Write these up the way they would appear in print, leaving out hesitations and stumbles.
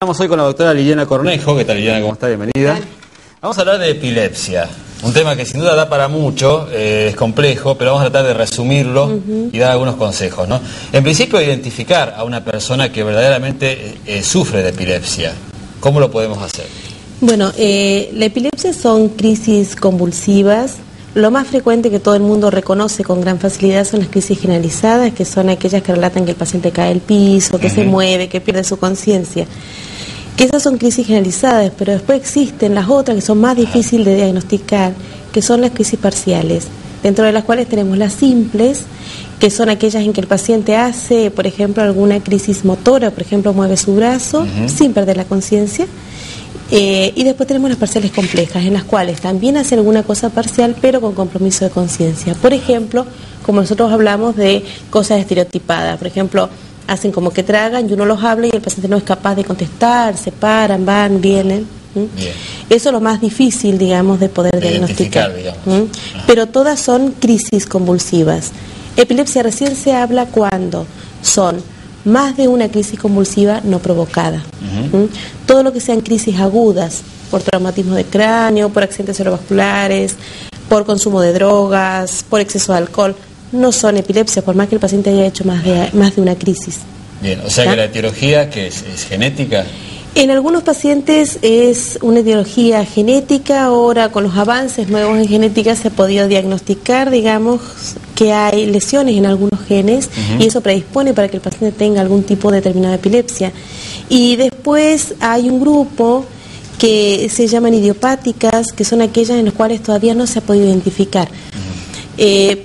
Estamos hoy con la doctora Liliana Cornejo. ¿Qué tal, Liliana? ¿Cómo está? Bienvenida. Vamos a hablar de epilepsia, un tema que sin duda da para mucho, es complejo, pero vamos a tratar de resumirlo y dar algunos consejos, ¿no? En principio, identificar a una persona que verdaderamente sufre de epilepsia. ¿Cómo lo podemos hacer? Bueno, la epilepsia son crisis convulsivas. Lo más frecuente que todo el mundo reconoce con gran facilidad son las crisis generalizadas, que son aquellas que relatan que el paciente cae al piso, que se mueve, que pierde su conciencia. Que esas son crisis generalizadas, pero después existen las otras que son más difíciles de diagnosticar, que son las crisis parciales, dentro de las cuales tenemos las simples, que son aquellas en que el paciente hace, por ejemplo, alguna crisis motora, por ejemplo, mueve su brazo sin perder la conciencia. Y después tenemos las parciales complejas, en las cuales también hace alguna cosa parcial, pero con compromiso de conciencia. Por ejemplo, como nosotros hablamos de cosas estereotipadas, por ejemplo, hacen como que tragan y uno los habla y el paciente no es capaz de contestar, se paran, van, vienen. Eso es lo más difícil, digamos, de poder diagnosticar. Pero todas son crisis convulsivas. Epilepsia recién se habla cuando son más de una crisis convulsiva no provocada. Todo lo que sean crisis agudas, por traumatismo de cráneo, por accidentes cerebrovasculares, por consumo de drogas, por exceso de alcohol, no son epilepsia, por más que el paciente haya hecho más de una crisis. Bien, o sea que la etiología, ¿qué es genética? En algunos pacientes es una etiología genética. Ahora, con los avances nuevos en genética, se ha podido diagnosticar, digamos, que hay lesiones en algunos genes y eso predispone para que el paciente tenga algún tipo de determinada epilepsia. Y después hay un grupo que se llaman idiopáticas, que son aquellas en las cuales todavía no se ha podido identificar.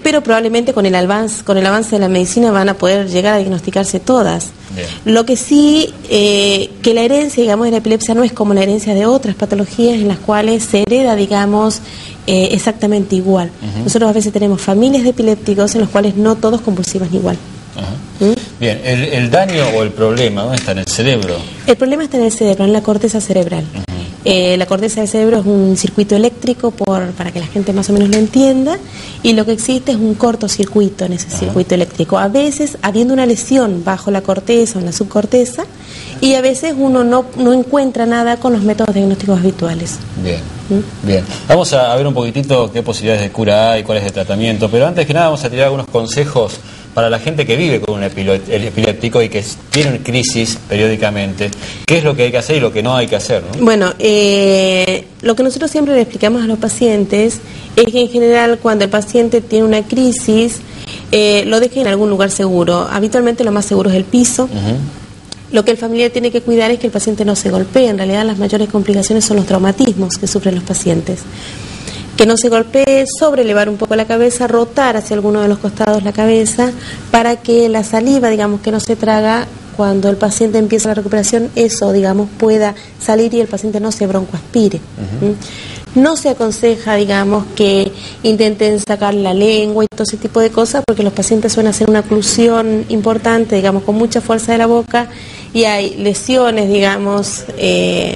Pero probablemente con el avance de la medicina van a poder llegar a diagnosticarse todas. Bien. Lo que sí, que la herencia, digamos, de la epilepsia no es como la herencia de otras patologías en las cuales se hereda, digamos, exactamente igual. Nosotros a veces tenemos familias de epilépticos en los cuales no todos convulsivan igual. Bien, el daño o el problema, ¿dónde está? ¿En el cerebro? El problema está en el cerebro, en la corteza cerebral. La corteza del cerebro es un circuito eléctrico, para que la gente más o menos lo entienda, y lo que existe es un cortocircuito en ese circuito eléctrico. A veces, habiendo una lesión bajo la corteza o en la subcorteza, y a veces uno no encuentra nada con los métodos diagnósticos habituales. Bien, bien. Vamos a ver un poquitito qué posibilidades de cura hay, cuál es el tratamiento, pero antes que nada vamos a tirar algunos consejos para la gente que vive con un epiléptico y que tiene crisis periódicamente. ¿Qué es lo que hay que hacer y lo que no hay que hacer, ¿no? Bueno, lo que nosotros siempre le explicamos a los pacientes es que en general cuando el paciente tiene una crisis, lo deje en algún lugar seguro. Habitualmente lo más seguro es el piso. Lo que el familiar tiene que cuidar es que el paciente no se golpee. En realidad las mayores complicaciones son los traumatismos que sufren los pacientes. Que no se golpee, sobrelevar un poco la cabeza, rotar hacia alguno de los costados la cabeza, para que la saliva, digamos, que no se traga, cuando el paciente empieza la recuperación, eso, digamos, pueda salir y el paciente no se broncoaspire. No se aconseja, digamos, que intenten sacar la lengua y todo ese tipo de cosas, porque los pacientes suelen hacer una oclusión importante, digamos, con mucha fuerza de la boca, y hay lesiones, digamos,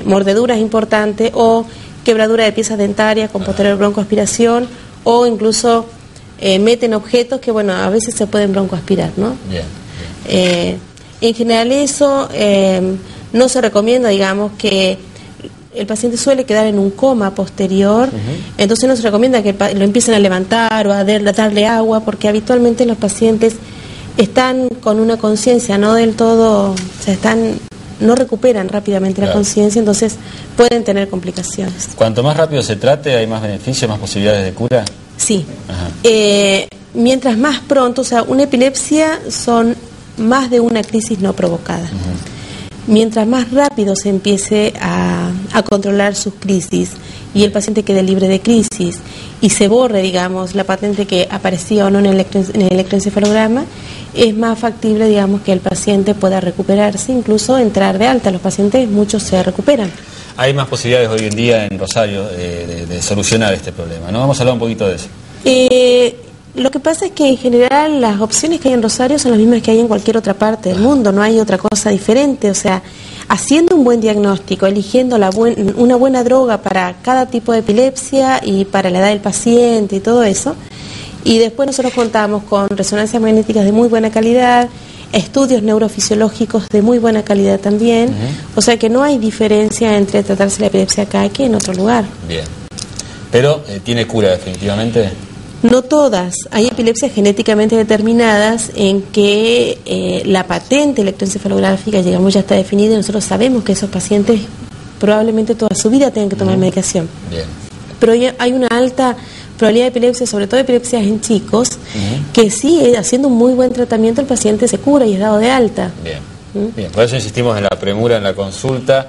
mordeduras importantes o quebradura de piezas dentarias con posterior broncoaspiración, o incluso meten objetos que, bueno, a veces se pueden broncoaspirar, ¿no? En general eso no se recomienda, digamos, que el paciente suele quedar en un coma posterior, entonces no se recomienda que lo empiecen a levantar o a darle agua, porque habitualmente los pacientes están con una conciencia no del todo, o sea, no recuperan rápidamente la conciencia, entonces pueden tener complicaciones. Cuanto más rápido se trate, ¿hay más beneficios, más posibilidades de cura? Sí. Mientras más pronto, o sea, una epilepsia son más de una crisis no provocada. Mientras más rápido se empiece a controlar sus crisis y el paciente quede libre de crisis y se borre, digamos, la patente que aparecía o no en el electroencefalograma, es más factible, digamos, que el paciente pueda recuperarse, incluso entrar de alta. Los pacientes, muchos se recuperan. Hay más posibilidades hoy en día en Rosario de solucionar este problema, ¿no? Vamos a hablar un poquito de eso. Lo que pasa es que en general las opciones que hay en Rosario son las mismas que hay en cualquier otra parte del mundo, no hay otra cosa diferente. O sea, haciendo un buen diagnóstico, eligiendo una buena droga para cada tipo de epilepsia y para la edad del paciente y todo eso, y después nosotros contamos con resonancias magnéticas de muy buena calidad, estudios neurofisiológicos de muy buena calidad también, o sea que no hay diferencia entre tratarse la epilepsia acá que en otro lugar. Bien. Pero, ¿tiene cura definitivamente? No todas. Hay epilepsias genéticamente determinadas en que la patente electroencefalográfica, digamos, ya está definida y nosotros sabemos que esos pacientes probablemente toda su vida tengan que tomar medicación. Bien. Pero hay una alta probabilidad de epilepsia, sobre todo epilepsias en chicos, que sí, haciendo un muy buen tratamiento el paciente se cura y es dado de alta. Bien. Bien, por eso insistimos en la premura, en la consulta.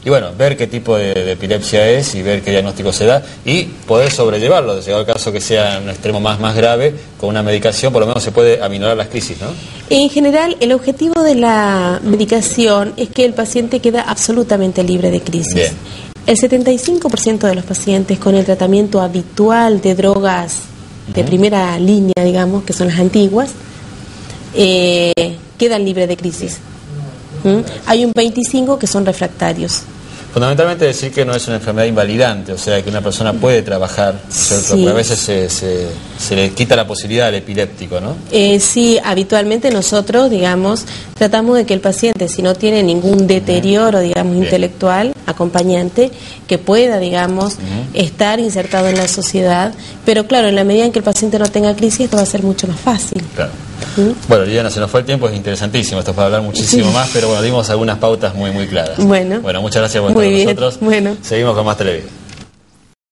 Y bueno, ver qué tipo de epilepsia es y ver qué diagnóstico se da y poder sobrellevarlo, llegado el caso que sea en un extremo más grave, con una medicación por lo menos se puede aminorar las crisis, ¿no? En general, el objetivo de la medicación es que el paciente queda absolutamente libre de crisis. Bien. El 75% de los pacientes con el tratamiento habitual de drogas de primera línea, digamos, que son las antiguas, quedan libres de crisis. Hay un 25% que son refractarios. Fundamentalmente decir que no es una enfermedad invalidante, o sea que una persona puede trabajar, ¿cierto? Sí. Porque a veces se le quita la posibilidad al epiléptico, ¿no? Sí, habitualmente nosotros, digamos, tratamos de que el paciente, si no tiene ningún deterioro, digamos, intelectual, acompañante, que pueda, digamos, estar insertado en la sociedad, pero claro, en la medida en que el paciente no tenga crisis, esto va a ser mucho más fácil. Claro. Bueno, Liliana, se nos fue el tiempo, es interesantísimo, esto es para hablar muchísimo más, pero bueno, dimos algunas pautas muy claras. Bueno, muchas gracias por estar con nosotros. Bueno. Seguimos con más televisión.